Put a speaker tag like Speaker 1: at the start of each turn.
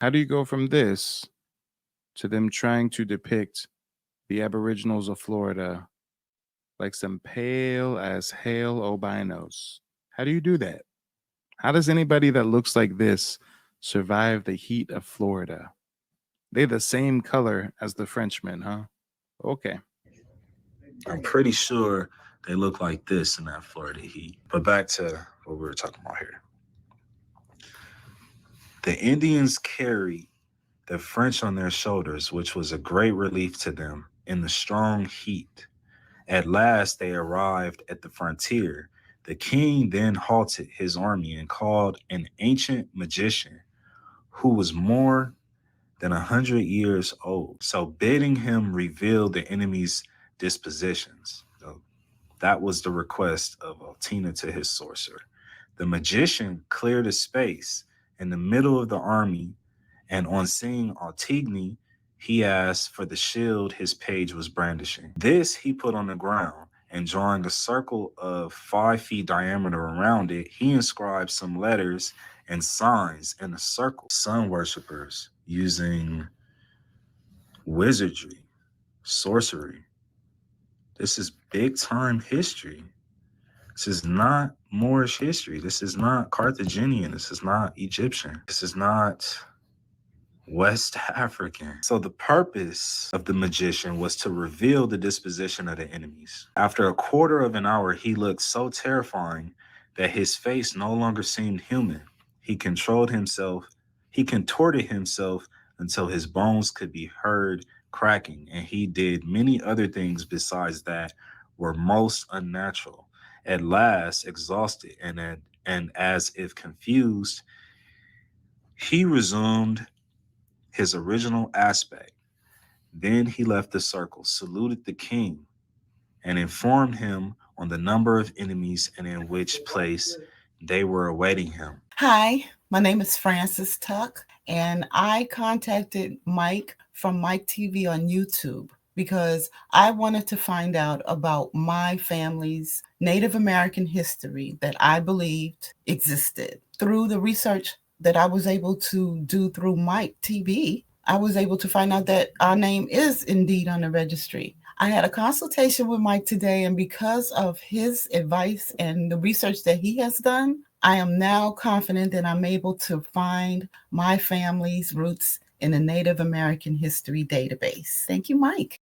Speaker 1: How do you go from this to them trying to depict the Aboriginals of Florida like some pale as hail albinos? How do you do that? How does anybody that looks like this survive the heat of Florida? They're the same color as the Frenchmen, huh? Okay.
Speaker 2: I'm pretty sure they look like this in that Florida heat. But back to what we were talking about here. The Indians carried the French on their shoulders, which was a great relief to them in the strong heat. At last, they arrived at the frontier. The king then halted his army and called an ancient magician who was more than 100 years old. So, bidding him reveal the enemy's dispositions. So that was the request of Altina to his sorcerer. The magician cleared a space in the middle of the army, and on seeing Altigny, he asked for the shield his page was brandishing. This he put on the ground, and drawing a circle of 5 feet diameter around it, he inscribed some letters and signs in a circle. Sun worshippers using wizardry, sorcery. This is big time history. This is not Moorish history. This is not Carthaginian. This is not Egyptian. This is not West African. So the purpose of the magician was to reveal the disposition of the enemies. After a quarter of an hour, he looked so terrifying that his face no longer seemed human. He controlled himself. He contorted himself until his bones could be heard cracking, and he did many other things besides that were most unnatural. At last, exhausted and as if confused, he resumed his original aspect. Then he left the circle, saluted the king, and informed him on the number of enemies and in which place they were awaiting him.
Speaker 3: Hi, my name is Frances Tuck, and I contacted Mike from Mike TV on YouTube because I wanted to find out about my family's Native American history that I believed existed. Through the research that I was able to do through Mike TV, I was able to find out that our name is indeed on the registry. I had a consultation with Mike today, and because of his advice and the research that he has done, I am now confident that I'm able to find my family's roots in the Native American History database. Thank you, Mike.